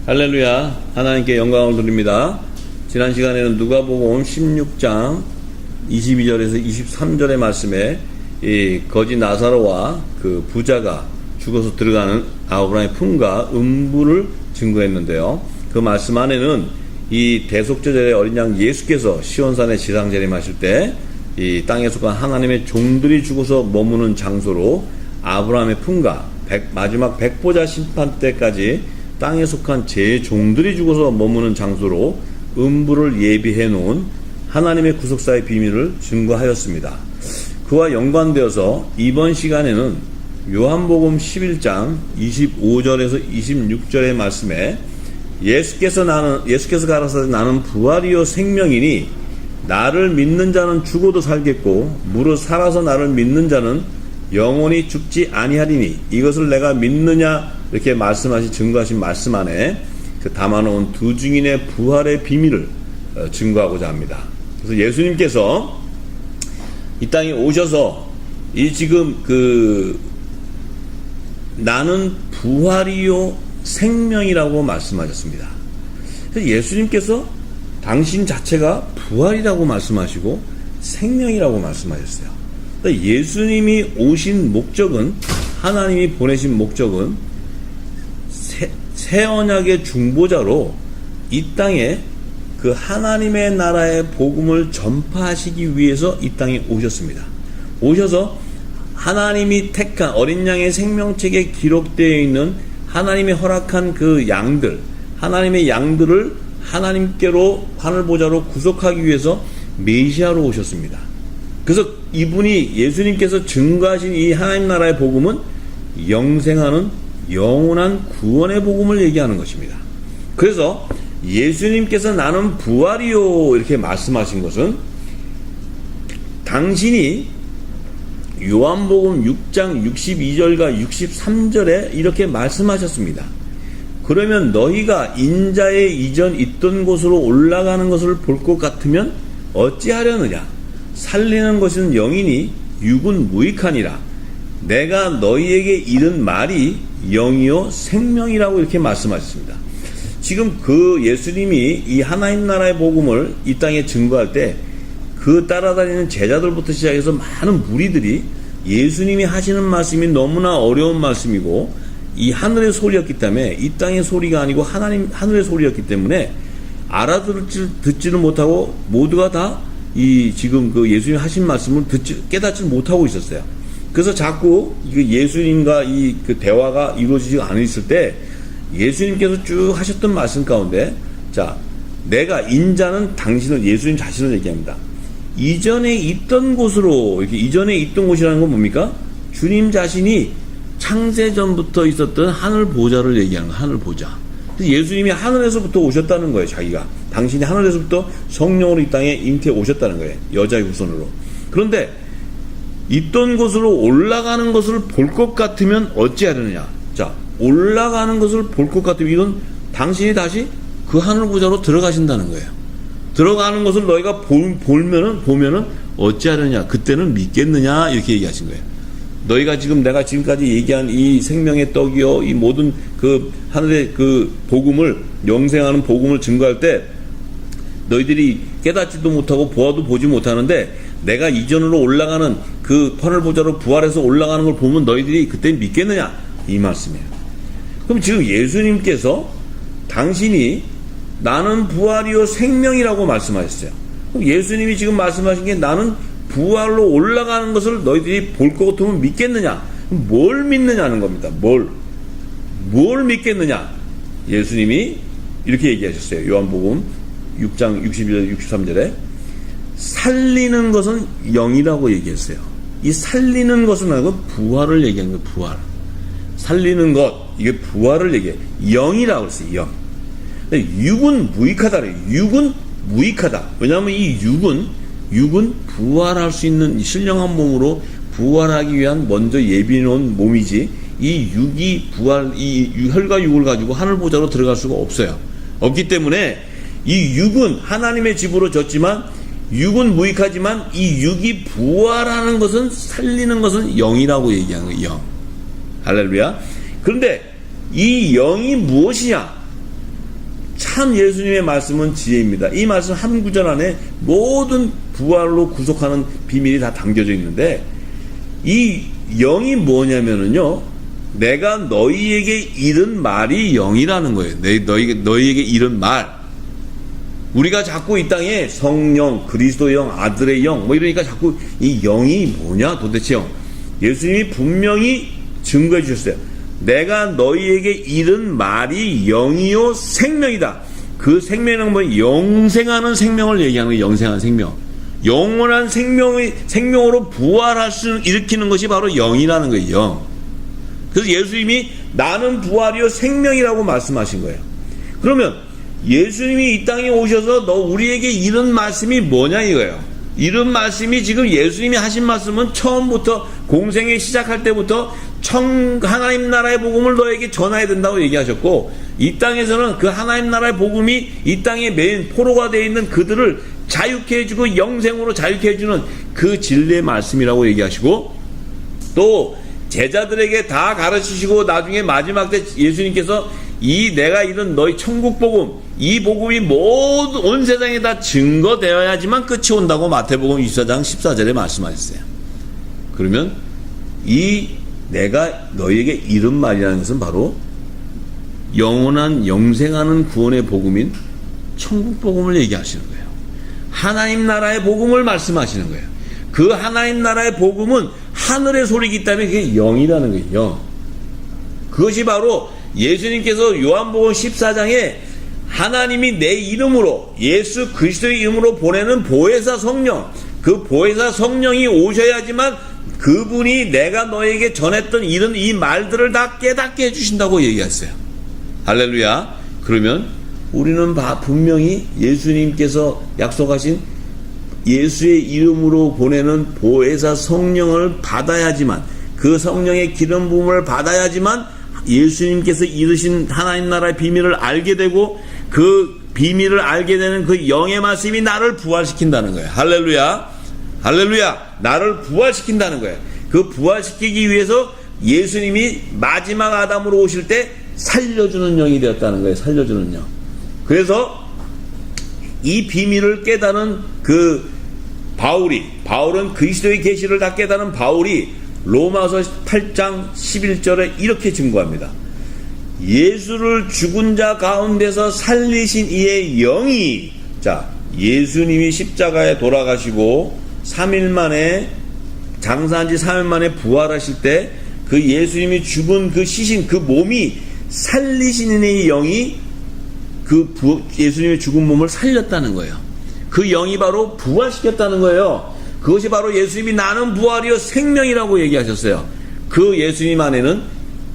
할렐루야. 하나님께 영광을 드립니다. 지난 시간에는 누가복음 16장 22절에서 23절의 말씀에 이 거지 나사로와 그 부자가 죽어서 들어가는 아브라함의 품과 음부를 증거했는데요. 그 말씀 안에는 이 대속제절의 어린 양 예수께서 시온산에 지상재림하실 때 이 땅에 속한 하나님의 종들이 죽어서 머무는 장소로 아브라함의 품과 마지막 백보자 심판 때까지 땅에 속한 제 종들이 죽어서 머무는 장소로 음부를 예비해 놓은 하나님의 구속사의 비밀을 증거하였습니다. 그와 연관되어서 이번 시간에는 요한복음 11장 25절에서 26절의 말씀에 예수께서 가라사대 나는 부활이요 생명이니 나를 믿는 자는 죽어도 살겠고 무릇 살아서 나를 믿는 자는 영원히 죽지 아니하리니 이것을 내가 믿느냐 이렇게 말씀하신 증거하신 말씀 안에 그 담아놓은 두 증인의 부활의 비밀을 증거하고자 합니다. 그래서 예수님께서 이 땅에 오셔서 이 지금 나는 부활이요 생명이라고 말씀하셨습니다. 그래서 예수님께서 당신 자체가 부활이라고 말씀하시고 생명이라고 말씀하셨어요. 그러니까 예수님이 오신 목적은, 하나님이 보내신 목적은 새 언약의 중보자로 이 땅에 그 하나님의 나라의 복음을 전파하시기 위해서 이 땅에 오셨습니다. 오셔서 하나님이 택한 어린 양의 생명책에 기록되어 있는 하나님의 허락한 그 양들, 하나님의 양들을 하나님께로 하늘보좌로 구속하기 위해서 메시아로 오셨습니다. 그래서 이분이 예수님께서 증거하신 이 하나님 나라의 복음은 영생하는 영원한 구원의 복음을 얘기하는 것입니다. 그래서 예수님께서 나는 부활이요 이렇게 말씀하신 것은 당신이 요한복음 6장 62절과 63절에 이렇게 말씀하셨습니다. 그러면 너희가 인자의 이전 있던 곳으로 올라가는 것을 볼 것 같으면 어찌하려느냐? 살리는 것은 영이니 육은 무익하니라. 내가 너희에게 이른 말이 영이요 생명이라고 이렇게 말씀하셨습니다. 지금 그 예수님이 이 하나님 나라의 복음을 이 땅에 증거할 때 그 따라다니는 제자들부터 시작해서 많은 무리들이 예수님이 하시는 말씀이 너무나 어려운 말씀이고 이 하늘의 소리였기 때문에 이 땅의 소리가 아니고 하늘의 소리였기 때문에 듣지를 못하고 모두가 다 이 지금 그 예수님 하신 말씀을 깨닫지 못하고 있었어요. 그래서 자꾸 예수님과 이 그 대화가 이루어지지 않았을 때 예수님께서 쭉 하셨던 말씀 가운데 자, 내가 인자는 당신을 예수님 자신을 얘기합니다. 이전에 있던 곳으로 이렇게 이전에 있던 곳이라는 건 뭡니까? 주님 자신이 창세전부터 있었던 하늘 보좌를 얘기하는 거예요. 하늘 보좌. 예수님이 하늘에서부터 오셨다는 거예요. 자기가 당신이 하늘에서부터 성령으로 이 땅에 잉태해 오셨다는 거예요. 여자의 후손으로. 그런데 있던 곳으로 올라가는 것을 볼 것 같으면 어찌하려느냐. 자, 올라가는 것을 볼 것 같으면 이건 당신이 다시 그 하늘 보좌로 들어가신다는 거예요. 들어가는 것을 너희가 보면은 어찌하려냐. 그때는 믿겠느냐 이렇게 얘기하신 거예요. 너희가 지금 내가 지금까지 얘기한 이 생명의 떡이요 이 모든 그 하늘의 그 복음을 영생하는 복음을 증거할 때 너희들이 깨닫지도 못하고 보아도 보지 못하는데 내가 이전으로 올라가는 그 하늘 보좌로 부활해서 올라가는 걸 보면 너희들이 그때 믿겠느냐 이 말씀이에요. 그럼 지금 예수님께서 당신이 나는 부활이요 생명이라고 말씀하셨어요. 그럼 예수님이 지금 말씀하신 게 나는 부활로 올라가는 것을 너희들이 볼 것 같으면 믿겠느냐? 뭘 믿느냐는 겁니다. 뭘 믿겠느냐? 예수님이 이렇게 얘기하셨어요. 요한복음 6장 62절 63절에 살리는 것은 영이라고 얘기했어요. 이 살리는 것은 아니고 부활을 얘기하는 거예요. 부활. 살리는 것 이게 부활을 얘기해요. 영이라고 했어요. 영. 육은 무익하다. 육은 무익하다. 왜냐하면 이 육은 부활할 수 있는 신령한 몸으로 부활하기 위한 먼저 예비해 놓은 몸이지 이 육이 이 혈과 육을 가지고 하늘 보좌로 들어갈 수가 없어요. 없기 때문에 이 육은 하나님의 집으로 졌지만 육은 무익하지만 이 육이 부활하는 것은 살리는 것은 영이라고 얘기하는 거예요. 영. 할렐루야. 그런데 이 영이 무엇이냐? 참 예수님의 말씀은 지혜입니다. 이 말씀 한 구절 안에 모든 부활로 구속하는 비밀이 다 담겨져 있는데, 이 영이 뭐냐면은요, 내가 너희에게 이른 말이 영이라는 거예요. 너희에게 이른 말. 우리가 자꾸 이 땅에 성령, 그리스도 영, 아들의 영, 이러니까 자꾸 이 영이 뭐냐 도대체 영. 예수님이 분명히 증거해 주셨어요. 내가 너희에게 이른 말이 영이요 생명이다. 그 생명은 뭐 영생하는 생명을 얘기하는 거예요. 영생한 생명. 영원한 생명으로 부활할 수 일으키는 것이 바로 영이라는 거예요. 영. 그래서 예수님이 나는 부활이요 생명이라고 말씀하신 거예요. 그러면 예수님이 이 땅에 오셔서 우리에게 이런 말씀이 뭐냐 이거예요. 이런 말씀이 지금 예수님이 하신 말씀은 처음부터 공생에 시작할 때부터 하나님 나라의 복음을 너에게 전해야 된다고 얘기하셨고, 이 땅에서는 그 하나님 나라의 복음이 이 땅에 메인 포로가 되어 있는 그들을 자유케 해주고 영생으로 자유케 해주는 그 진리의 말씀이라고 얘기하시고, 또 제자들에게 다 가르치시고 나중에 마지막 때 예수님께서 내가 이런 너희 천국 복음, 이 복음이 모든 온 세상에 다 증거되어야지만 끝이 온다고 마태복음 24장 14절에 말씀하셨어요. 그러면 내가 너희에게 이른 말이라는 것은 바로 영원한 영생하는 구원의 복음인 천국 복음을 얘기하시는 거예요. 하나님 나라의 복음을 말씀하시는 거예요. 그 하나님 나라의 복음은 하늘의 소리이기 때문에 그게 영이라는 거예요. 영. 그것이 바로 예수님께서 요한복음 14장에 하나님이 내 이름으로, 예수 그리스도의 이름으로 보내는 보혜사 성령, 그 보혜사 성령이 오셔야지만 그분이 내가 너에게 전했던 이런 이 말들을 다 깨닫게 해주신다고 얘기했어요. 할렐루야. 그러면 우리는 분명히 예수님께서 약속하신 예수의 이름으로 보내는 보혜사 성령을 받아야지만, 그 성령의 기름 부음을 받아야지만 예수님께서 이루신 하나님 나라의 비밀을 알게 되고, 그 비밀을 알게 되는 그 영의 말씀이 나를 부활시킨다는 거예요. 할렐루야. 할렐루야. 나를 부활시킨다는 거예요. 그 부활시키기 위해서 예수님이 마지막 아담으로 오실 때 살려주는 영이 되었다는 거예요. 살려주는 영. 그래서 이 비밀을 깨닫는 바울은 그리스도의 계시를 다 깨닫는 바울이 로마서 8장 11절에 이렇게 증거합니다. 예수를 죽은 자 가운데서 살리신 이의 영이, 예수님이 십자가에 돌아가시고 3일 만에, 장사한 지 3일 만에 부활하실 때 그 예수님이 죽은 그 시신, 그 몸이 살리신 이의 영이 예수님의 죽은 몸을 살렸다는 거예요. 그 영이 바로 부활시켰다는 거예요. 그것이 바로 예수님이 나는 부활이요 생명이라고 얘기하셨어요. 그 예수님 안에는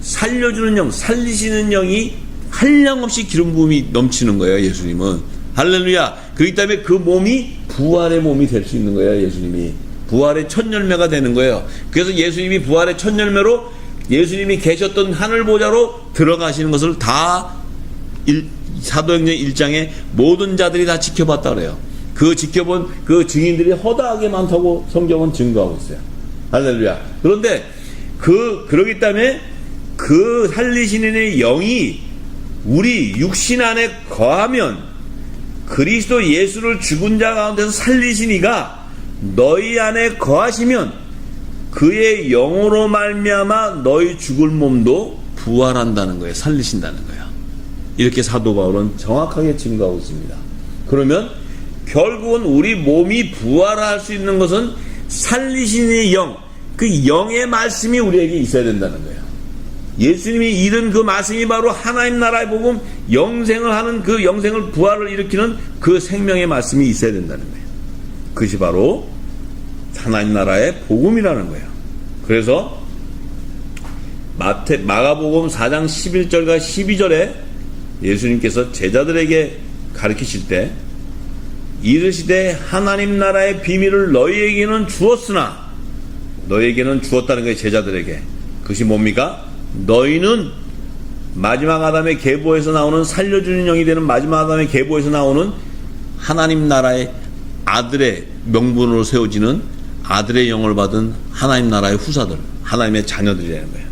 살려주는 영, 살리시는 영이 한량없이 기름 부음이 넘치는 거예요. 예수님은. 할렐루야. 그렇기 때문에 그 몸이 부활의 몸이 될 수 있는 거예요. 예수님이 부활의 첫 열매가 되는 거예요. 그래서 예수님이 부활의 첫 열매로 예수님이 계셨던 하늘 보좌로 들어가시는 것을 다 사도행전 1장에 모든 자들이 다 지켜봤다 그래요. 그 지켜본 그 증인들이 허다하게 많다고 성경은 증거하고 있어요. 할렐루야. 그런데 그러기 때문에 그 살리시는 영이 우리 육신 안에 거하면, 그리스도 예수를 죽은 자 가운데서 살리신 이가 너희 안에 거하시면 그의 영으로 말미암아 너희 죽을 몸도 부활한다는 거예요. 살리신다는 거예요. 이렇게 사도 바울은 정확하게 증거하고 있습니다. 그러면 결국은 우리 몸이 부활할 수 있는 것은 살리시는 영, 그 영의 말씀이 우리에게 있어야 된다는 거예요. 예수님이 이른 그 말씀이 바로 하나님 나라의 복음, 영생을 하는 그 영생을 부활을 일으키는 그 생명의 말씀이 있어야 된다는 거예요. 그것이 바로 하나님 나라의 복음이라는 거예요. 그래서 마가복음 4장 11절과 12절에 예수님께서 제자들에게 가르치실 때 이르시되 하나님 나라의 비밀을 너희에게는 주었으나, 너희에게는 주었다는 거예요. 제자들에게. 그것이 뭡니까? 너희는 마지막 아담의 계보에서 나오는, 살려주는 영이 되는 마지막 아담의 계보에서 나오는 하나님 나라의 아들의 명분으로 세워지는 아들의 영을 받은 하나님 나라의 후사들, 하나님의 자녀들이라는 거예요.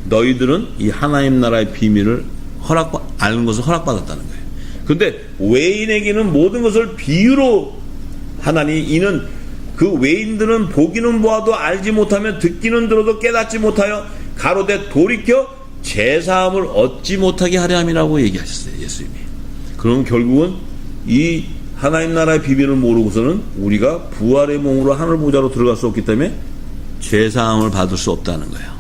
너희들은 이 하나님 나라의 비밀을 아는 것을 허락받았다는 거예요. 그런데 외인에게는 모든 것을 비유로 하나니 이는 그 외인들은 보기는 보아도 알지 못하며 듣기는 들어도 깨닫지 못하여 가로되 돌이켜 제사함을 얻지 못하게 하려 함이라고 얘기하셨어요. 예수님이. 그럼 결국은 이 하나님 나라의 비밀을 모르고서는 우리가 부활의 몸으로 하늘 보좌로 들어갈 수 없기 때문에 제사함을 받을 수 없다는 거예요.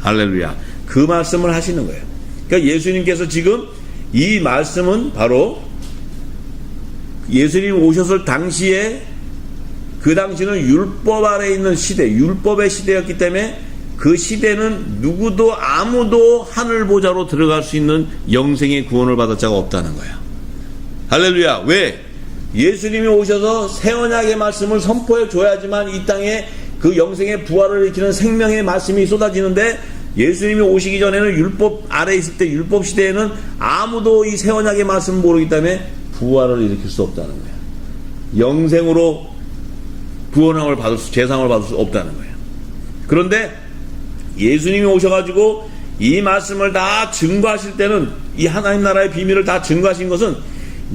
할렐루야. 그 말씀을 하시는 거예요. 그러니까 예수님께서 지금 이 말씀은 바로 예수님 오셨을 당시에, 그 당시는 율법 아래 있는 시대, 율법의 시대였기 때문에 그 시대는 누구도 아무도 하늘 보좌로 들어갈 수 있는 영생의 구원을 받을 자가 없다는 거예요. 할렐루야. 왜? 예수님이 오셔서 새 언약의 말씀을 선포해 줘야지만 이 땅에 그 영생의 부활을 일으키는 생명의 말씀이 쏟아지는데, 예수님이 오시기 전에는 율법 아래 있을 때, 율법 시대에는 아무도 이 새 언약의 말씀을 모르기 때문에 부활을 일으킬 수 없다는 거예요. 영생으로 구원함을 받을 수, 제상을 받을 수 없다는 거예요. 그런데 예수님이 오셔가지고 이 말씀을 다 증거하실 때는, 이 하나님 나라의 비밀을 다 증거하신 것은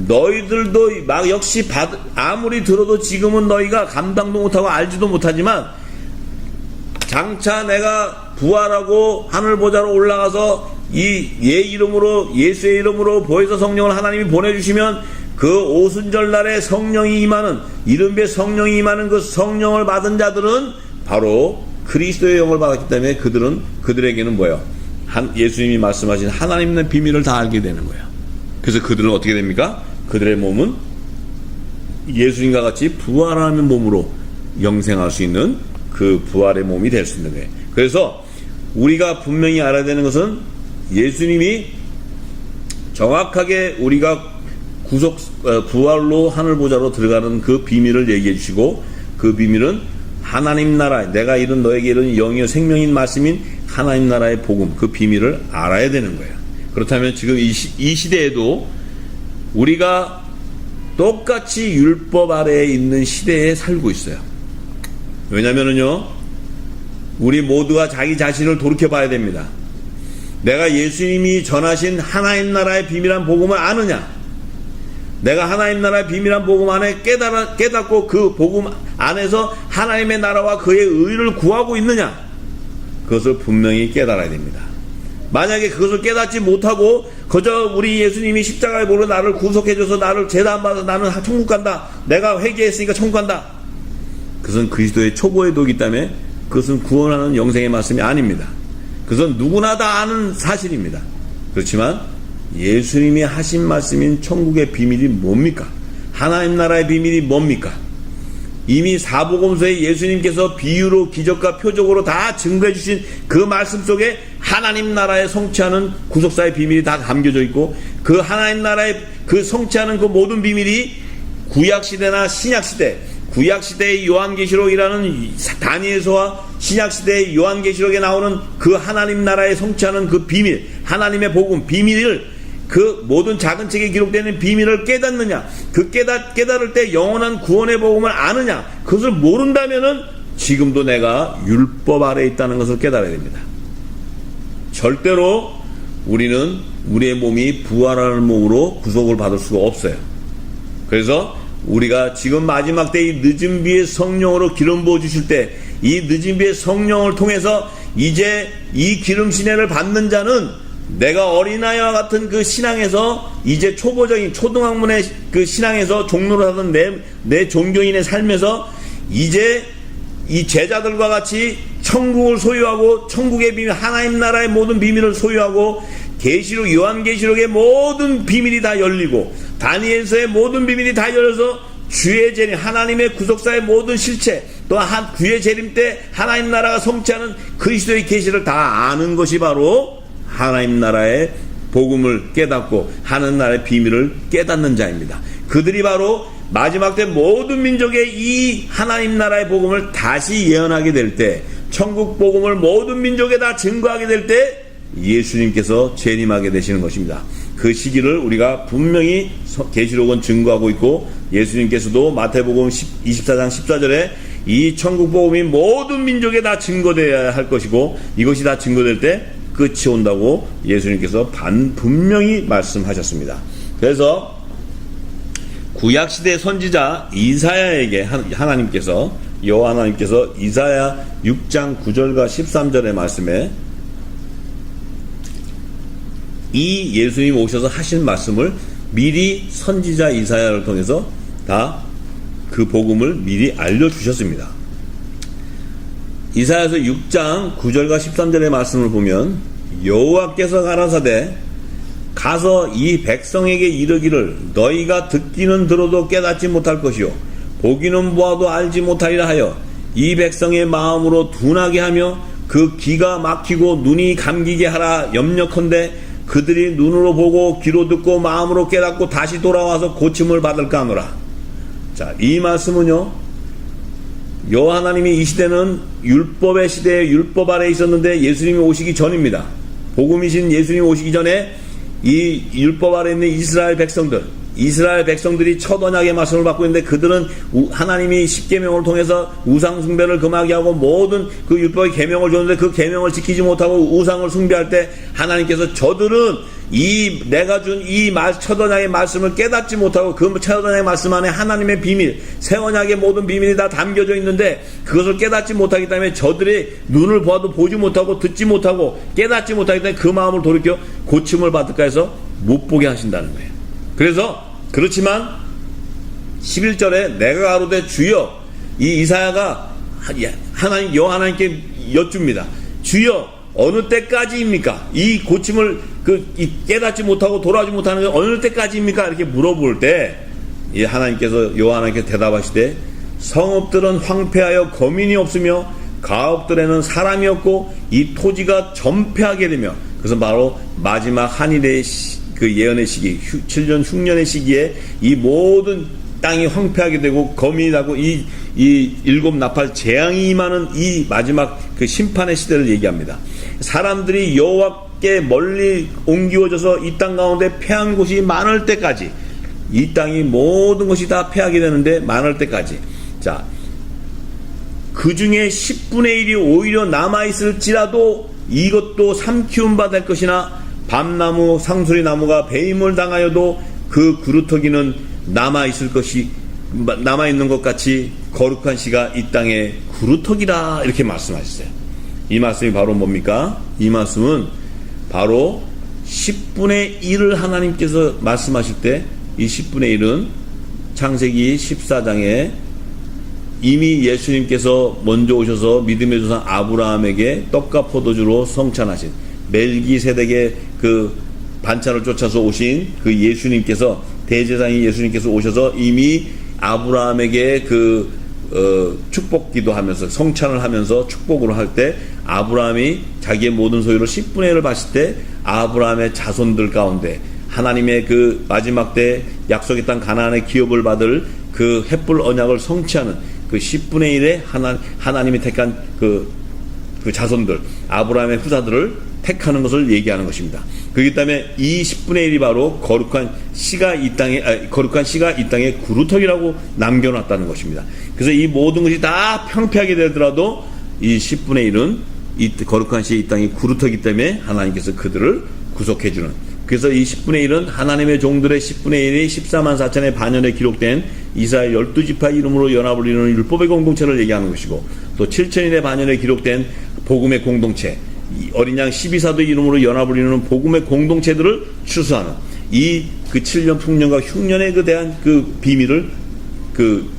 너희들도 막 역시 아무리 들어도 지금은 너희가 감당도 못하고 알지도 못하지만, 장차 내가 부활하고 하늘 보좌로 올라가서 이 이름으로, 예수의 이름으로 보혜사 성령을 하나님이 보내주시면 그 오순절 날에 성령이 임하는, 이른배 성령이 임하는 그 성령을 받은 자들은 바로 그리스도의 영을 받았기 때문에 그들에게는 뭐예요? 예수님이 말씀하신 하나님의 비밀을 다 알게 되는 거예요. 그래서 그들은 어떻게 됩니까? 그들의 몸은 예수님과 같이 부활하는 몸으로 영생할 수 있는 그 부활의 몸이 될 수 있는 거예요. 그래서 우리가 분명히 알아야 되는 것은, 예수님이 정확하게 우리가 부활로 하늘 보좌로 들어가는 그 비밀을 얘기해 주시고, 그 비밀은 하나님 나라, 내가 이룬 너에게 이룬 영이요 생명인 말씀인 하나님 나라의 복음, 그 비밀을 알아야 되는 거예요. 그렇다면 지금 이 시대에도 우리가 똑같이 율법 아래에 있는 시대에 살고 있어요. 왜냐면은요, 우리 모두가 자기 자신을 돌이켜 봐야 됩니다. 내가 예수님이 전하신 하나님 나라의 비밀한 복음을 아느냐? 내가 하나님 나라의 비밀한 복음 안에 깨닫고 그 복음 안에서 하나님의 나라와 그의 의를 구하고 있느냐? 그것을 분명히 깨달아야 됩니다. 만약에 그것을 깨닫지 못하고 그저 우리 예수님이 십자가에 보러 나를 구속해줘서 나를 제사 안 받아서 나는 천국 간다, 내가 회개했으니까 천국 간다, 그것은 그리스도의 초보의 도이기 때문에 그것은 구원하는 영생의 말씀이 아닙니다. 그것은 누구나 다 아는 사실입니다. 그렇지만 예수님이 하신 말씀인 천국의 비밀이 뭡니까? 하나님 나라의 비밀이 뭡니까? 이미 사복음서에 예수님께서 비유로, 기적과 표적으로 다 증거해 주신 그 말씀 속에 하나님 나라에 성취하는 구속사의 비밀이 다 담겨져 있고, 그 하나님 나라의 그 성취하는 그 모든 비밀이 구약시대나 신약시대, 구약시대의 요한계시록이라는 다니엘서와 신약시대의 요한계시록에 나오는 그 하나님 나라에 성취하는 그 비밀, 하나님의 복음, 비밀을, 그 모든 작은 책에 기록되는 비밀을 깨닫느냐, 그 깨달을 때 영원한 구원의 복음을 아느냐, 그것을 모른다면은 지금도 내가 율법 아래에 있다는 것을 깨달아야 됩니다. 절대로 우리는 우리의 몸이 부활하는 몸으로 구속을 받을 수가 없어요. 그래서 우리가 지금 마지막 때 이 늦은 비의 성령으로 기름 부어 주실 때, 이 늦은 비의 성령을 통해서 이제 이 기름 신혜를 받는 자는 내가 어린아이와 같은 그 신앙에서, 이제 초보적인 초등학문의 그 신앙에서 종로를 하던 내 종교인의 삶에서 이제 이 제자들과 같이 천국을 소유하고, 천국의 비밀, 하나님 나라의 모든 비밀을 소유하고, 계시록, 요한계시록의 모든 비밀이 다 열리고, 다니엘서의 모든 비밀이 다 열려서 주의 재림, 하나님의 구속사의 모든 실체, 또 주의 재림 때 하나님 나라가 성취하는 그리스도의 계시를 다 아는 것이 바로 하나님 나라의 복음을 깨닫고 하나님 나라의 비밀을 깨닫는 자입니다. 그들이 바로 마지막 때 모든 민족의 이 하나님 나라의 복음을 다시 예언하게 될 때, 천국 복음을 모든 민족에 다 증거하게 될 때 예수님께서 재림하게 되시는 것입니다. 그 시기를 우리가 분명히 계시록은 증거하고 있고, 예수님께서도 마태복음 24장 14절에 이 천국 복음이 모든 민족에 다 증거되어야 할 것이고, 이것이 다 증거될 때 끝이 온다고 예수님께서 분명히 말씀하셨습니다. 그래서 구약시대 선지자 이사야에게 하나님께서 여호와 하나님께서 이사야 6장 9절과 13절의 말씀에 이 예수님 오셔서 하신 말씀을 미리 선지자 이사야를 통해서 다 그 복음을 미리 알려주셨습니다. 이사야서 6장 9절과 13절의 말씀을 보면 여호와께서 가라사대 가서 이 백성에게 이르기를 너희가 듣기는 들어도 깨닫지 못할 것이요 보기는 보아도 알지 못하리라 하여 이 백성의 마음으로 둔하게 하며 그 귀가 막히고 눈이 감기게 하라 염려컨대 그들이 눈으로 보고 귀로 듣고 마음으로 깨닫고 다시 돌아와서 고침을 받을까 하노라. 자, 이 말씀은요, 여호와 하나님이 이 시대는 율법의 시대에 율법 아래 있었는데 예수님이 오시기 전입니다. 복음이신 예수님이 오시기 전에 이 율법 아래 있는 이스라엘 백성들이 첫 언약의 말씀을 받고 있는데 그들은 하나님이 십계명을 통해서 우상 숭배를 금하게 하고 모든 그 율법의 계명을 줬는데 그 계명을 지키지 못하고 우상을 숭배할 때 하나님께서 저들은 내가 준 이 첫 언약의 말씀을 깨닫지 못하고 그 첫 언약의 말씀 안에 하나님의 비밀, 새 언약의 모든 비밀이 다 담겨져 있는데 그것을 깨닫지 못하기 때문에 저들이 눈을 보아도 보지 못하고 듣지 못하고 깨닫지 못하기 때문에 그 마음을 돌이켜 고침을 받을까 해서 못 보게 하신다는 거예요. 그렇지만 11절에 내가 가로되 주여, 이 이사야가 여호와 하나님께 여쭙니다. 주여 어느 때까지입니까? 이 고침을 깨닫지 못하고 돌아오지 못하는 게 어느 때까지입니까? 이렇게 물어볼 때 하나님께서 여호와 하나님께 대답하시되 성읍들은 황폐하여 거민이 없으며 가옥들에는 사람이 없고 이 토지가 전폐하게 되며, 그것은 바로 마지막 한일의 그 예언의 시기 7년 흉년의 시기에 이 모든 땅이 황폐하게 되고 거민이 나고 이 일곱 나팔 재앙이 임하는 이 마지막 그 심판의 시대를 얘기합니다. 사람들이 여호와께 멀리 옮기워져서 이 땅 가운데 패한 곳이 많을 때까지, 이 땅이 모든 것이 다 패하게 되는데 많을 때까지, 자, 그 중에 10분의 1이 오히려 남아있을지라도 이것도 삼키운 바 될 것이나 밤나무 상수리 나무가 배임을 당하여도 그 그루터기는 남아있는 것 같이 거룩한 씨가 이 땅의 그루터기라, 이렇게 말씀하셨어요. 이 말씀이 바로 뭡니까? 이 말씀은 바로 10분의 1을 하나님께서 말씀하실 때 이 10분의 1은 창세기 14장에 이미 예수님께서 먼저 오셔서 믿음의 조상 아브라함에게 떡과 포도주로 성찬하신 멜기세덱의 그 반찬을 쫓아서 오신 그 예수님께서, 대제사장이 예수님께서 오셔서 이미 아브라함에게 축복기도 하면서 성찬을 하면서 축복으로 할 때 아브라함이 자기의 모든 소유를 10분의 1을 바칠 때 아브라함의 자손들 가운데 하나님의 그 마지막 때 약속의 땅 가나안의 기업을 받을 그 햇불 언약을 성취하는 그 10분의 1의 하나님이 택한 그 자손들, 아브라함의 후사들을 택하는 것을 얘기하는 것입니다. 그렇기 때문에 이 10분의 1이 바로 거룩한 씨가 이 땅의 구루터기라고 남겨놨다는 것입니다. 그래서 이 모든 것이 다 평피하게 되더라도 이 10분의 1은 이 거룩한 씨 이 땅의 구루터기 때문에 하나님께서 그들을 구속해주는, 그래서 이 10분의 1은 하나님의 종들의 10분의 1이 14만 4천의 반년에 기록된 이스라엘 12지파 이름으로 연합을 이루는 율법의 공동체를 얘기하는 것이고, 또 7천인의 반년에 기록된 복음의 공동체, 어린 양 12사도 이름으로 연합을 이루는 복음의 공동체들을 추수하는 그 7년 풍년과 흉년에 대한 그 비밀을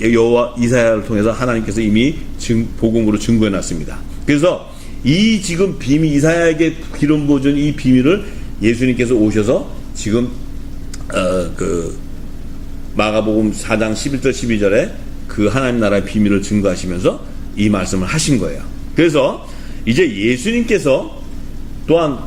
여호와 이사야를 통해서 하나님께서 이미 복음으로 증거해 놨습니다. 그래서 이 지금 비밀, 이사야에게 기름 부어준 이 비밀을 예수님께서 오셔서 지금 마가복음 4장 11절 12절에 그 하나님 나라의 비밀을 증거하시면서 이 말씀을 하신 거예요. 그래서 이제 예수님께서 또한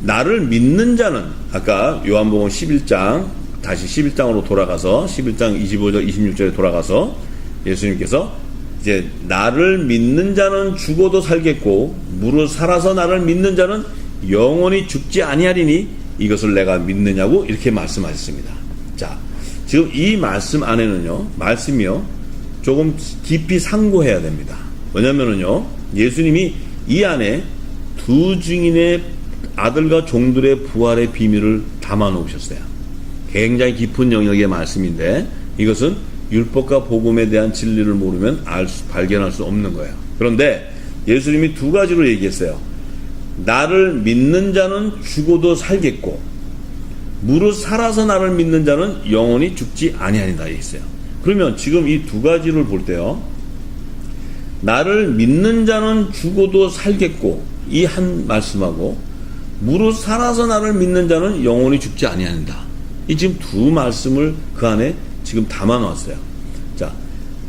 나를 믿는 자는, 아까 요한복음 11장, 다시 11장으로 돌아가서 11장 25절 26절에 돌아가서 예수님께서 이제 나를 믿는 자는 죽어도 살겠고 무릇 살아서 나를 믿는 자는 영원히 죽지 아니하리니 이것을 내가 믿느냐고 이렇게 말씀하셨습니다. 자, 지금 이 말씀 안에는요, 말씀이요, 조금 깊이 상고해야 됩니다. 왜냐면은요, 예수님이 이 안에 두 증인의 아들과 종들의 부활의 비밀을 담아 놓으셨어요. 굉장히 깊은 영역의 말씀인데 이것은 율법과 복음에 대한 진리를 모르면 발견할 수 없는 거예요. 그런데 예수님이 두 가지로 얘기했어요. 나를 믿는 자는 죽어도 살겠고 무릇 살아서 나를 믿는 자는 영원히 죽지 아니하리라 했어요. 그러면 지금 이 두 가지를 볼 때요, 나를 믿는 자는 죽어도 살겠고 이 한 말씀하고 무릇 살아서 나를 믿는 자는 영원히 죽지 아니한다. 이 지금 두 말씀을 그 안에 지금 담아 놨어요. 자,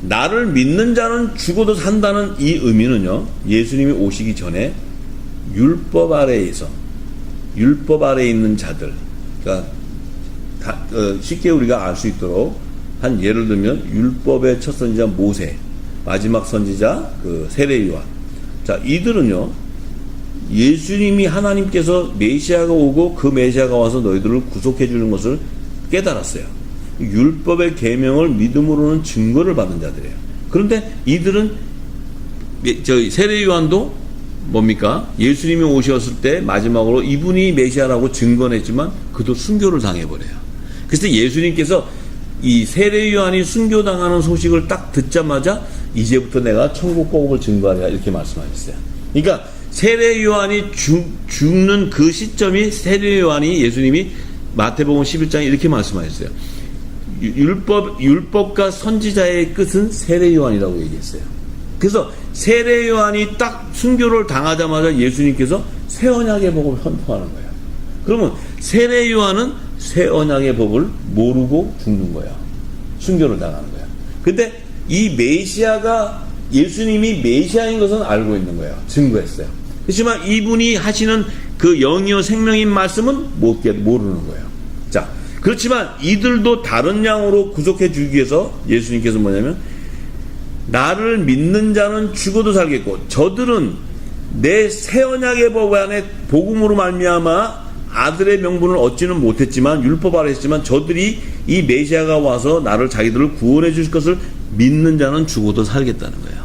나를 믿는 자는 죽어도 산다는 이 의미는요, 예수님이 오시기 전에 율법 아래에서 율법 아래에 있는 자들, 그러니까 쉽게 우리가 알 수 있도록 한 예를 들면 율법의 첫 선지자 모세, 마지막 선지자 그 세례 요한. 자, 이들은요, 예수님이 하나님께서 메시아가 오고 그 메시아가 와서 너희들을 구속해 주는 것을 깨달았어요. 율법의 계명을 믿음으로는 증거를 받은 자들이에요. 그런데 이들은 세례 요한도 뭡니까? 예수님이 오셨을 때 마지막으로 이분이 메시아라고 증거했지만 그도 순교를 당해버려요. 그래서 예수님께서 이 세례 요한이 순교당하는 소식을 딱 듣자마자 이제부터 내가 천국 복음을 증거하리라 이렇게 말씀하셨어요. 그러니까 세례 요한이 죽는 그 시점이 세례 요한이 예수님이 마태복음 11장에 이렇게 말씀하셨어요. 율법과 선지자의 끝은 세례 요한이라고 얘기했어요. 그래서 세례 요한이 딱 순교를 당하자마자 예수님께서 새 언약의 복음을 선포하는 거예요. 그러면 세례 요한은 새 언약의 법을 모르고 죽는 거예요. 순교를 당하는 거예요. 근데 이 메시아가 예수님이 메시아인 것은 알고 있는 거예요. 증거했어요. 그렇지만 이분이 하시는 그 영이요 생명인 말씀은 모르는 거예요. 자, 그렇지만 이들도 다른 양으로 구속해 주기 위해서 예수님께서 뭐냐면 나를 믿는 자는 죽어도 살겠고 저들은 내 새 언약의 법 안에 복음으로 말미암아 아들의 명분을 얻지는 못했지만 율법 아래 했지만 저들이 이 메시아가 와서 나를 자기들을 구원해 줄 것을 믿는 자는 죽어도 살겠다는 거예요.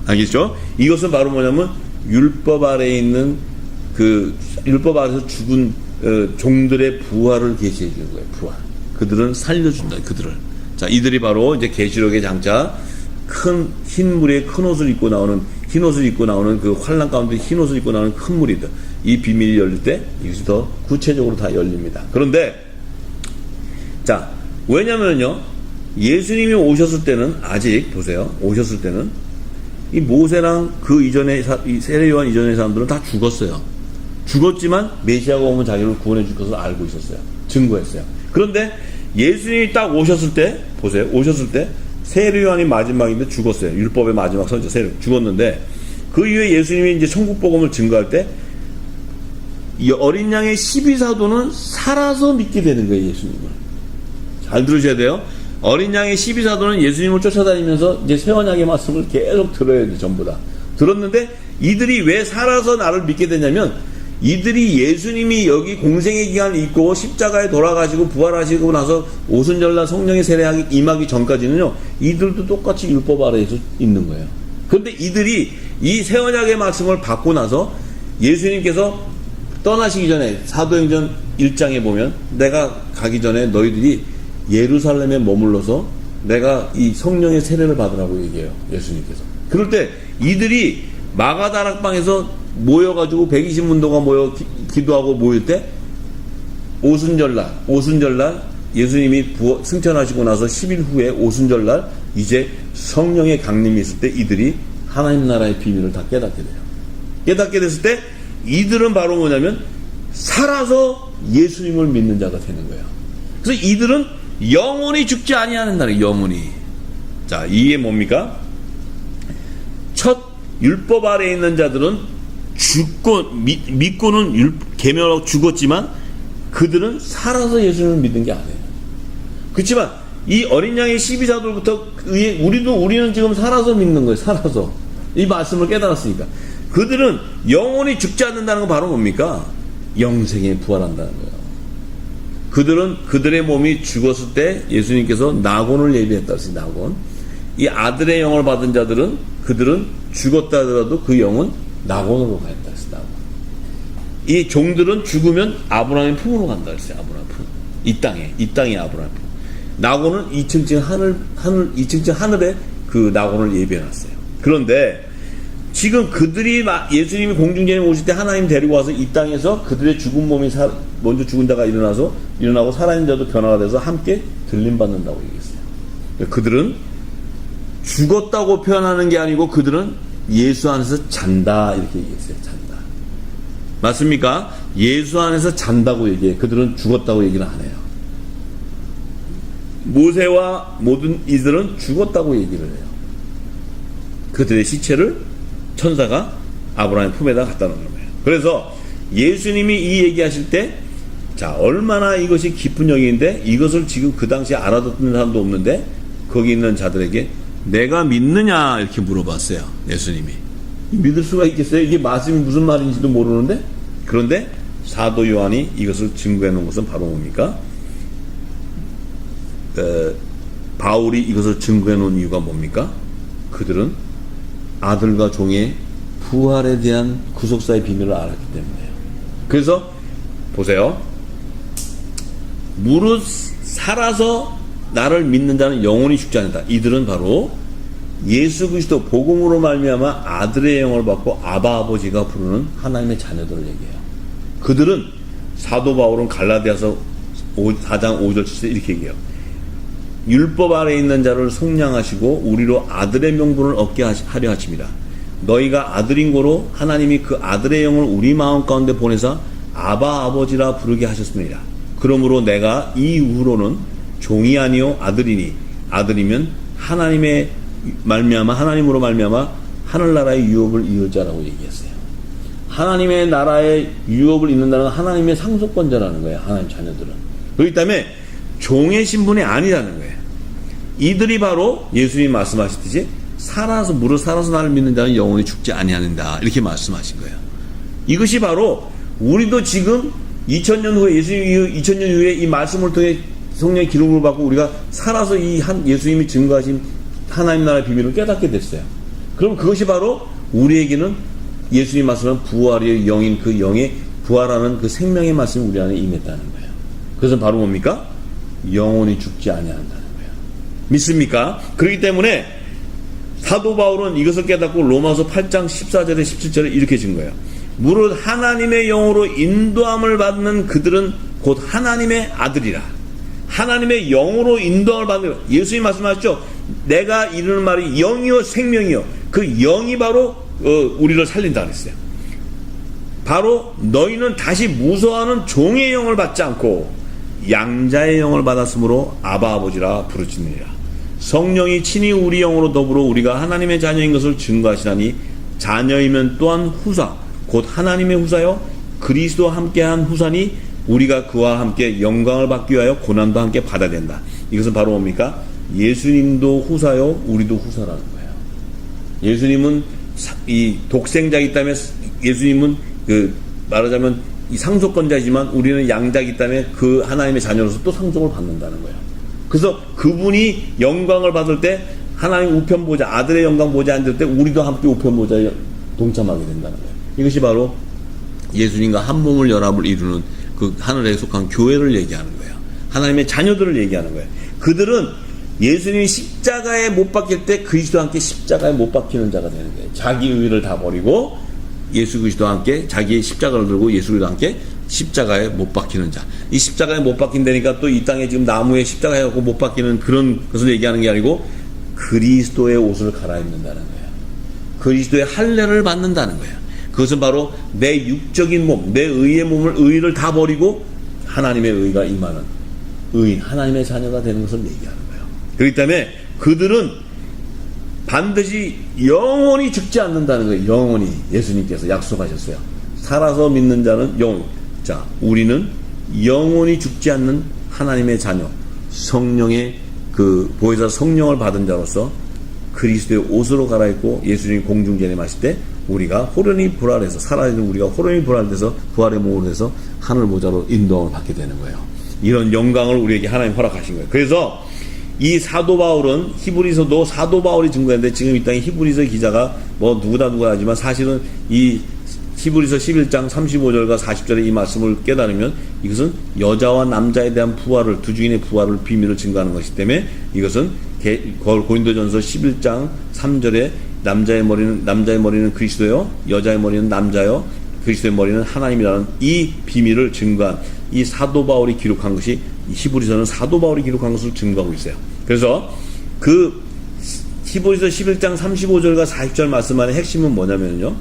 알겠죠? 이것은 바로 뭐냐면 율법 아래에 있는 그 율법 아래에서 죽은 종들의 부활을 계시해 주는 거예요. 부활. 그들은 살려준다. 그들을. 자, 이들이 바로 이제 계시록의 장차 큰 흰 물에 큰 옷을 입고 나오는 그 환란 가운데 흰 옷을 입고 나오는 큰 무리들. 이 비밀이 열릴 때 이것이 더 구체적으로 다 열립니다. 그런데 자, 왜냐면요, 예수님이 오셨을 때는 아직 보세요. 오셨을 때는 이 모세랑 그 이전에 이 세례 요한 이전의 사람들은 다 죽었어요. 죽었지만 메시아가 오면 자기를 구원해 줄 것을 알고 있었어요. 증거했어요. 그런데 예수님이 딱 오셨을 때 보세요. 오셨을 때 세례 요한이 마지막인데 죽었어요. 율법의 마지막 선지자 세례 죽었는데 그 이후에 예수님이 이제 천국 복음을 증거할 때 이 어린 양의 12사도는 살아서 믿게 되는 거예요. 예수님을. 잘 들으셔야 돼요. 어린 양의 12사도는 예수님을 쫓아다니면서 이제 새 언약의 말씀을 계속 들어야 돼. 전부 다 들었는데 이들이 왜 살아서 나를 믿게 되냐면 이들이 예수님이 여기 공생의 기간이 있고 십자가에 돌아가시고 부활하시고 나서 오순절날 성령의 세례하기 임하기 전까지는요, 이들도 똑같이 율법 아래에서 있는 거예요. 그런데 이들이 이 새 언약의 말씀을 받고 나서 예수님께서 떠나시기 전에 사도행전 1장에 보면 내가 가기 전에 너희들이 예루살렘에 머물러서 내가 이 성령의 세례를 받으라고 얘기해요. 예수님께서. 그럴 때 이들이 마가다락방에서 모여가지고 120문도가 모여 기도하고 모일 때 오순절날 예수님이 승천하시고 나서 10일 후에 오순절날 이제 성령의 강림이 있을 때 이들이 하나님 나라의 비밀을 다 깨닫게 돼요. 깨닫게 됐을 때 이들은 바로 뭐냐면 살아서 예수님을 믿는 자가 되는 거예요. 그래서 이들은 영원히 죽지 아니하는다는 영원히. 자, 이게 뭡니까? 첫 율법 아래에 있는 자들은 믿고는 계명하고 죽었지만 그들은 살아서 예수님을 믿는 게 아니에요. 그렇지만 이 어린 양의 12사도부터 우리는 지금 살아서 믿는 거예요. 살아서 이 말씀을 깨달았으니까 그들은 영원히 죽지 않는다는 건 바로 뭡니까? 영생에 부활한다는 거예요. 그들은 그들의 몸이 죽었을 때 예수님께서 낙원을 예비했다 했어요. 낙원. 이 아들의 영을 받은 자들은 그들은 죽었다 하더라도 그 영은 낙원으로 갔다 했어요. 낙원. 이 종들은 죽으면 아브라함의 품으로 간다 했어요. 아브라함 품. 이 땅에 아브라함. 나고는 2층 하늘에 그 나고를 예배해놨어요. 그런데 지금 그들이 예수님이 공중전에 오실 때 하나님 데리고 와서 이 땅에서 그들의 죽은 몸이 먼저 죽은 자가 일어나고 살아있는 자도 변화가 돼서 함께 들림받는다고 얘기했어요. 그들은 죽었다고 표현하는 게 아니고 그들은 예수 안에서 잔다 이렇게 얘기했어요. 잔다. 맞습니까? 예수 안에서 잔다고 얘기해. 그들은 죽었다고 얘기는 안 해요. 모세와 모든 이들은 죽었다고 얘기를 해요. 그들의 시체를 천사가 아브라함의 품에다 갖다 놓는 거예요. 그래서 예수님이 이 얘기하실 때, 자, 얼마나 이것이 깊은 영역인데 이것을 지금 그 당시에 알아듣는 사람도 없는데 거기 있는 자들에게 내가 믿느냐 이렇게 물어봤어요. 예수님이. 믿을 수가 있겠어요? 이게 말씀이 무슨 말인지도 모르는데. 그런데 사도 요한이 이것을 증거해 놓은 것은 바로 뭡니까? 바울이 이것을 증거해 놓은 이유가 뭡니까? 그들은 아들과 종의 부활에 대한 구속사의 비밀을 알았기 때문에요. 그래서 보세요. 무릇 살아서 나를 믿는 자는 영원히 죽지 않는다. 이들은 바로 예수 그리스도 복음으로 말미암아 아들의 영을 받고 아바 아버지가 부르는 하나님의 자녀들을 얘기해요. 그들은 사도 바울은 갈라디아서 4장 5절 7절 이렇게 얘기해요. 율법 아래 있는 자를 속량하시고 우리로 아들의 명분을 얻게 하려 하십니다. 너희가 아들인 고로 하나님이 그 아들의 영을 우리 마음 가운데 보내사 아바 아버지라 부르게 하셨습니다. 그러므로 내가 이후로는 종이 아니요 아들이니 아들이면 하나님의 하나님으로 말미암아 하늘나라의 유업을 이을 자라고 얘기했어요. 하나님의 나라의 유업을 잇는다는 하나님의 상속권자라는 거예요. 하나님 자녀들은. 그렇기 때문에 종의 신분이 아니라는 거예요. 이들이 바로 예수님이 말씀하셨듯이 무릇 살아서 나를 믿는 자는 영원히 죽지 아니하는다 이렇게 말씀하신 거예요. 이것이 바로 우리도 지금 2000년 후에 예수님 2000년 후에 이 말씀을 통해 성령의 기름을 받고 우리가 살아서 예수님이 증거하신 하나님 나라의 비밀을 깨닫게 됐어요. 그럼 그것이 바로 우리에게는 예수님 말씀은 부활의 영인 그 영의 부활하는 그 생명의 말씀이 우리 안에 임했다는 거예요. 그것은 바로 뭡니까? 영원히 죽지 아니한다는 거예요. 믿습니까? 그렇기 때문에 사도 바울은 이것을 깨닫고 로마서 8장 14절에 17절에 이렇게 증거해요. 무릇 하나님의 영으로 인도함을 받는 그들은 곧 하나님의 아들이라. 하나님의 영으로 인도함을 받는 예수님 말씀하셨죠. 내가 이르는 말이 영이요 생명이요. 그 영이 바로 우리를 살린다 그랬어요. 바로 너희는 다시 무서워하는 종의 영을 받지 않고 양자의 영을 받았으므로 아바 아버지라 부르짖느니라. 성령이 친히 우리 영으로 더불어 우리가 하나님의 자녀인 것을 증거하시나니 자녀이면 또한 후사 곧 하나님의 후사요 그리스도와 함께한 후사니 우리가 그와 함께 영광을 받기 위하여 고난도 함께 받아야 된다. 이것은 바로 뭡니까? 예수님도 후사요 우리도 후사라는 거예요. 예수님은 이 독생자이기 때문에 예수님은 말하자면 이 상속권자이지만 우리는 양자이기 때문에 그 하나님의 자녀로서 또 상속을 받는다는 거예요. 그래서 그분이 영광을 받을 때 하나님 우편 보좌 아들의 영광 보좌에 앉을 때 우리도 함께 우편 보좌에 동참하게 된다는 거예요. 이것이 바로 예수님과 한 몸을 연합을 이루는 그 하늘에 속한 교회를 얘기하는 거예요. 하나님의 자녀들을 얘기하는 거예요. 그들은 예수님이 십자가에 못 박힐 때 그리스도와 함께 십자가에 못 박히는 자가 되는 거예요. 자기 의를 다 버리고 예수 그리스도와 함께 자기의 십자가를 들고 예수 그리스도와 함께 십자가에 못 박히는 자. 이 십자가에 못 박힌다니까 또 이 땅에 지금 나무에 십자가에 갖고 못 박히는 그런 것을 얘기하는 게 아니고 그리스도의 옷을 갈아입는다는 거예요. 그리스도의 할례를 받는다는 거예요. 그것은 바로 내 육적인 몸, 내 의의 몸을 의를 다 버리고 하나님의 의가 임하는 의인, 하나님의 자녀가 되는 것을 얘기하는 거예요. 그렇기 때문에 그들은 반드시 영원히 죽지 않는다는 거예요. 영원히 예수님께서 약속하셨어요. 살아서 믿는 자는 영원히. 자, 우리는 영원히 죽지 않는 하나님의 자녀, 성령의 그 보혜사 성령을 받은 자로서 그리스도의 옷으로 갈아입고 예수님이 공중전에 마실 때 우리가 호련히 부활해서 살아있는 우리가 호련히 부활돼서 부활의 몸으로 돼서 하늘 보좌로 인도함을 받게 되는 거예요. 이런 영광을 우리에게 하나님 허락하신 거예요. 그래서 이 사도 바울은 히브리서도 사도 바울이 증거했는데 지금 이 땅에 히브리서 기자가 뭐 누구다 하지만 사실은 이 히브리서 11장 35절과 40절의 이 말씀을 깨달으면 이것은 여자와 남자에 대한 부활을, 두 주인의 부활을 비밀을 증거하는 것이기 때문에 이것은 고린도전서 11장 3절에 남자의 머리는 그리스도요, 여자의 머리는 남자요, 그리스도의 머리는 하나님이라는 이 비밀을 증거한 이 사도 바울이 기록한 것이, 히브리서는 사도 바울이 기록한 것을 증거하고 있어요. 그래서 그 히브리서 11장 35절과 40절 말씀 안에 핵심은 뭐냐면요,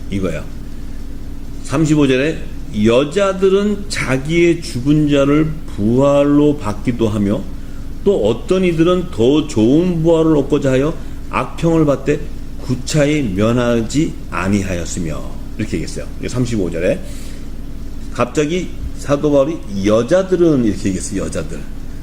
이거야. 35절에 여자들은 자기의 죽은 자를 부활로 받기도 하며 또 어떤 이들은 더 좋은 부활을 얻고자 하여 악평을 받되 구차히 면하지 아니하였으며, 이렇게 얘기했어요. 35절에 갑자기 사도 바울이 여자들은 이렇게 얘기했어요. 여자들.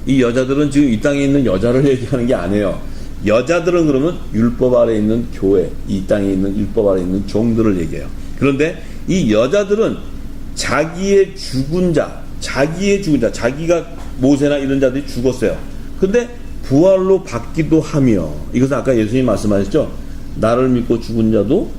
이 여자들은 지금 이 땅에 있는 여자를 얘기하는 게 아니에요. 여자들은 그러면 율법 아래 있는 교회, 이 땅에 있는 율법 아래 있는 종들을 얘기해요. 그런데 이 여자들은 자기의 죽은 자, 자기가 모세나 이런 자들이 죽었어요. 근데 부활로 받기도 하며, 이것은 아까 예수님 말씀하셨죠? 나를 믿고 죽은 자도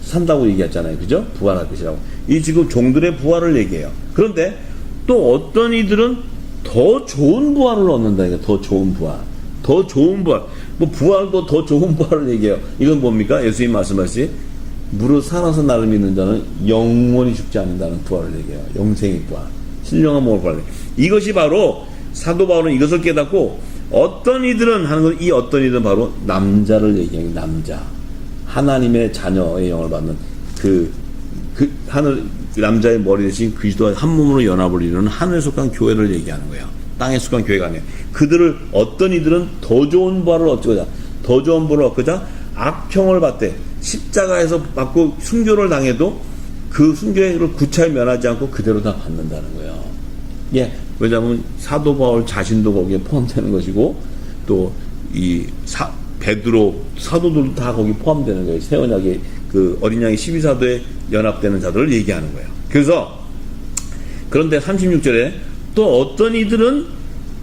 산다고 얘기했잖아요. 그죠? 부활할 것이라고. 이 지금 종들의 부활을 얘기해요. 그런데 또 어떤 이들은 더 좋은 부활을 얻는다. 이거 더 좋은 부활. 더 좋은 부활. 뭐 부활도 더 좋은 부활을 얘기해요. 이건 뭡니까? 예수님 말씀하시지, 무릇 살아서 나를 믿는 자는 영원히 죽지 않는다는 부활을 얘기해요. 영생의 부활. 신령한 몸을 부활. 이것이 바로 사도 바울은 이것을 깨닫고 어떤 이들은 하는 건, 이 어떤 이들은 바로 남자를 얘기해요. 남자. 하나님의 자녀의 영을 받는 그 하늘, 남자의 머리 대신 그리스도와 한 몸으로 연합을 이루는 하늘에 속한 교회를 얘기하는 거예요. 땅에 속한 교회가 아니에요. 그들을, 어떤 이들은 더 좋은 부활을 얻고자 악평을 받되, 십자가에서 받고 순교를 당해도 그 순교를 구차히 면하지 않고 그대로 다 받는다는 거예요. 예. 왜냐하면 사도 바울 자신도 거기에 포함되는 것이고, 또 이 베드로, 사도들도 다 거기 포함되는 거예요. 새 언약의 그 어린 양의 12사도에 연합되는 자들을 얘기하는 거예요. 그래서 그런데 36절에 또 어떤 이들은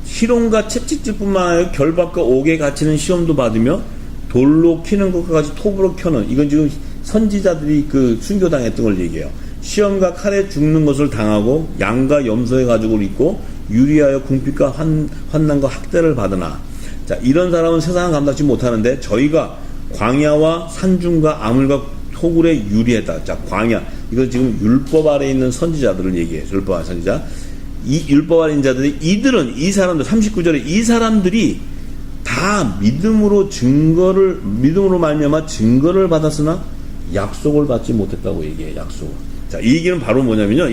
희롱과 채찍질뿐만 아니라 결박과 옥에 갇히는 시험도 받으며 돌로 키는 것과 같이 톱으로 켜는, 이건 지금 선지자들이 그 순교당했던 걸 얘기해요. 시험과 칼에 죽는 것을 당하고 양과 염소의 가죽을 입고 유리하여 궁핍과 환난과 학대를 받으나, 자, 이런 사람은 세상을 감당치 못하는데 저희가 광야와 산중과 아물과 토굴에 유리했다. 자, 광야, 이건 지금 율법 아래 있는 선지자들을 얘기해요. 율법 아래 선지자. 이 율법 아래 있는 자들이, 이들은, 이 사람들, 39절에 이 사람들이 다 믿음으로 말미암아 증거를 받았으나 약속을 받지 못했다고 얘기해요. 약속을. 자, 이 얘기는 바로 뭐냐면요,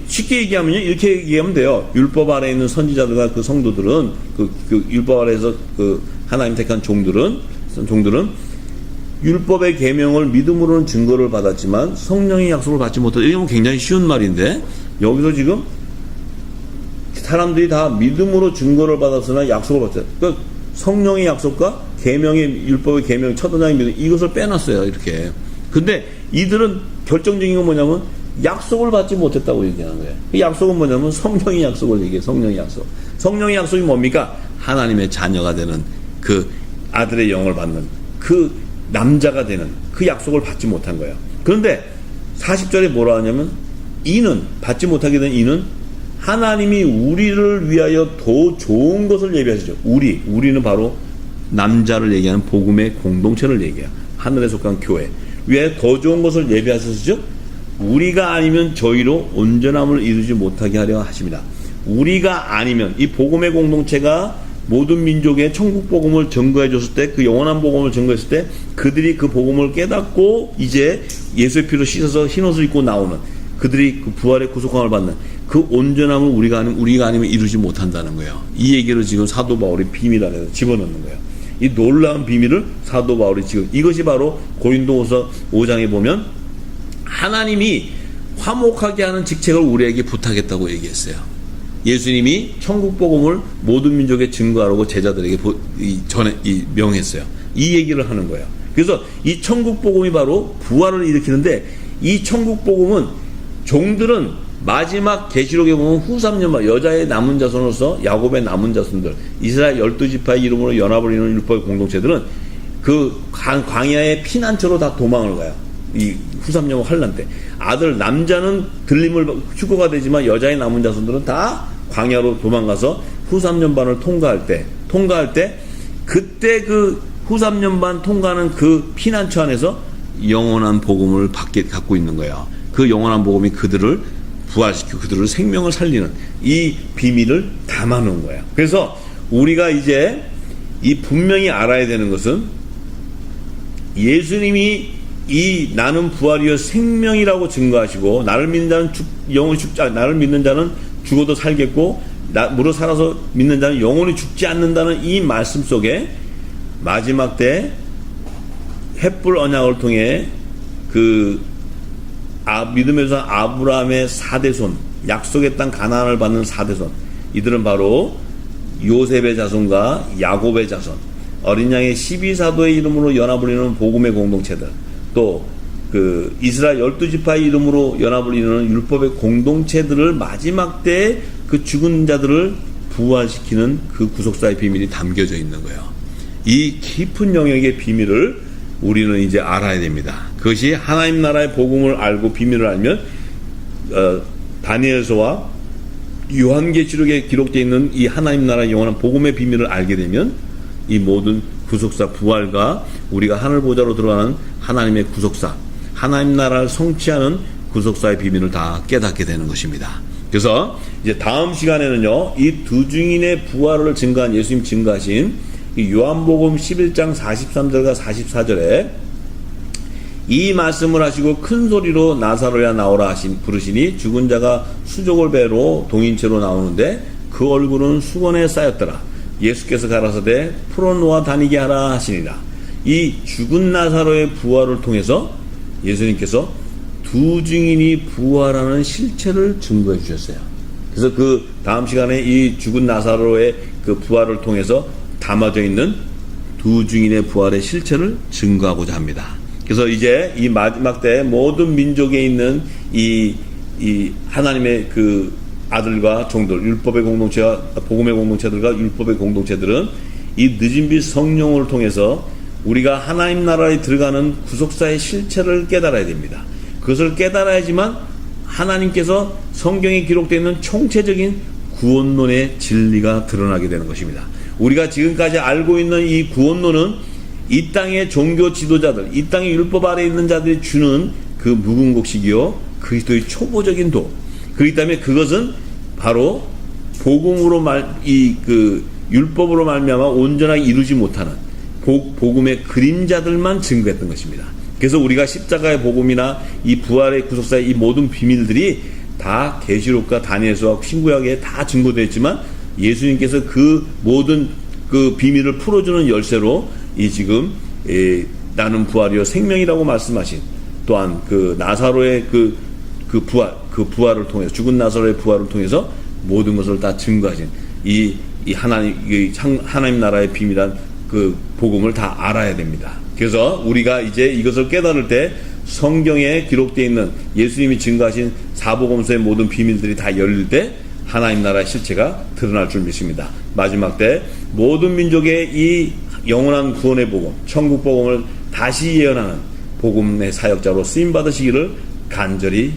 쉽게 얘기하면요, 이렇게 얘기하면 돼요. 율법 아래 있는 선지자들과 그 성도들은, 그 율법 아래에서 그 하나님 택한 종들은 율법의 계명을 믿음으로는 증거를 받았지만 성령의 약속을 받지 못했다. 이건 굉장히 쉬운 말인데, 여기서 지금 사람들이 다 믿음으로 증거를 받았으나 약속을 받았다. 그러니까 성령의 약속과 계명의, 율법의 계명, 첫 원장의 믿음, 이것을 빼놨어요. 이렇게. 근데 이들은 결정적인 건 뭐냐면 약속을 받지 못했다고 얘기하는 거예요. 그 약속은 뭐냐면 성령의 약속을 얘기해요. 성령의 약속. 성령의 약속이 뭡니까? 하나님의 자녀가 되는, 그 아들의 영을 받는, 그 남자가 되는 그 약속을 받지 못한 거예요. 그런데 40절에 뭐라 하냐면, 이는, 받지 못하게 된 이는 하나님이 우리를 위하여 더 좋은 것을 예비하시죠. 우리는 바로 남자를 얘기하는 복음의 공동체를 얘기해요. 하늘에 속한 교회 위에 더 좋은 것을 예비하셨죠. 우리가 아니면 저희로 온전함을 이루지 못하게 하려 하십니다. 우리가 아니면, 이 복음의 공동체가 모든 민족의 천국 복음을 증거해 줬을 때, 그 영원한 복음을 증거했을 때, 그들이 그 복음을 깨닫고 이제 예수의 피로 씻어서 흰옷을 입고 나오는, 그들이 그 부활의 구속함을 받는 그 온전함을 우리가 아니면 이루지 못한다는 거예요. 이 얘기를 지금 사도 바울이 비밀 안에서 집어넣는 거예요. 이 놀라운 비밀을 사도 바울이 지금, 이것이 바로 고린도후서 5장에 보면 하나님이 화목하게 하는 직책을 우리에게 부탁했다고 얘기했어요. 예수님이 천국 복음을 모든 민족에 증거하라고 제자들에게 명했어요. 이 얘기를 하는 거예요. 그래서 이 천국 복음이 바로 부활을 일으키는데, 이 천국 복음은 종들은 마지막 계시록에 보면 후 3년만 여자의 남은 자손으로서 야곱의 남은 자손들, 이스라엘 12지파의 이름으로 연합을 이루는 율법의 공동체들은 그 광야의 피난처로 다 도망을 가요. 이 후삼년 환란 때 아들 남자는 들림을 휴거가 되지만 여자의 남은 자손들은 다 광야로 도망가서 후삼년반을 통과할 때 그때 그 후삼년반 통과하는 그 피난처 안에서 영원한 복음을 갖고 있는 거예요. 그 영원한 복음이 그들을 부활시키고 그들을 생명을 살리는 이 비밀을 담아놓은 거예요. 그래서 우리가 이제 이 분명히 알아야 되는 것은 예수님이 이 나는 부활이요 생명이라고 증거하시고 나를 믿는 자는 영원히 나를 믿는 자는 죽어도 살겠고 무릇 살아서 믿는 자는 영원히 죽지 않는다는 이 말씀 속에 마지막 때 횃불 언약을 통해 그 믿음에서 아브라함의 4대손 약속의 땅 가나안을 받는 4대손 이들은 바로 요셉의 자손과 야곱의 자손 어린 양의 12사도의 이름으로 연합을 이루는 복음의 공동체들 또 그 이스라엘 12지파의 이름으로 연합을 이루는 율법의 공동체들을 마지막 때 그 죽은 자들을 부활시키는 그 구속사의 비밀이 담겨져 있는 거예요. 이 깊은 영역의 비밀을 우리는 이제 알아야 됩니다. 그것이 하나님 나라의 복음을 알고 비밀을 알면 다니엘서와 요한계시록에 기록되어 있는 이 하나님 나라의 영원한 복음의 비밀을 알게 되면 이 모든 구속사 부활과 우리가 하늘 보좌로 들어가는 하나님의 구속사 하나님 나라를 성취하는 구속사의 비밀을 다 깨닫게 되는 것입니다. 그래서 이제 다음 시간에는요 이 두 증인의 부활을 증거한 예수님 증거하신 이 요한복음 11장 43절과 44절에 이 말씀을 하시고 큰 소리로 나사로야 나오라 부르시니 죽은 자가 수족을 배로 동인체로 나오는데 그 얼굴은 수건에 쌓였더라. 예수께서 가라사대 풀어놓아 다니게 하라 하시니라. 이 죽은 나사로의 부활을 통해서 예수님께서 두 증인이 부활하는 실체를 증거해 주셨어요. 그래서 그 다음 시간에 이 죽은 나사로의 그 부활을 통해서 담아져 있는 두 증인의 부활의 실체를 증거하고자 합니다. 그래서 이제 이 마지막 때 모든 민족에 있는 이 하나님의 그 아들과 종들, 율법의 공동체와 복음의 공동체들과 율법의 공동체들은 이 늦은 빛 성령을 통해서 우리가 하나님 나라에 들어가는 구속사의 실체를 깨달아야 됩니다. 그것을 깨달아야지만 하나님께서 성경에 기록되어 있는 총체적인 구원론의 진리가 드러나게 되는 것입니다. 우리가 지금까지 알고 있는 이 구원론은 이 땅의 종교 지도자들, 이 땅의 율법 아래 있는 자들이 주는 그 묵은 곡식이요 그리스도의 초보적인 도. 그렇기 때문에 그것은 바로 복음으로 율법으로 말미암아 온전하게 이루지 못하는 복음의 그림자들만 증거했던 것입니다. 그래서 우리가 십자가의 복음이나 이 부활의 구속사의 이 모든 비밀들이 다 계시록과 다니엘서와 신구약에 다 증거되어 있지만 예수님께서 그 모든 그 비밀을 풀어주는 열쇠로 이 지금 나는 부활이요 생명이라고 말씀하신 또한 그 나사로의 그 부활을 통해서 죽은 나사로의 부활을 통해서 모든 것을 다 증거하신 이 하나님 나라의 비밀한 그 복음을 다 알아야 됩니다. 그래서 우리가 이제 이것을 깨달을 때 성경에 기록되어 있는 예수님이 증거하신 사복음서의 모든 비밀들이 다 열릴 때 하나님 나라의 실체가 드러날 줄 믿습니다. 마지막 때 모든 민족의 이 영원한 구원의 복음, 천국 복음을 다시 예언하는 복음의 사역자로 쓰임 받으시기를 간절히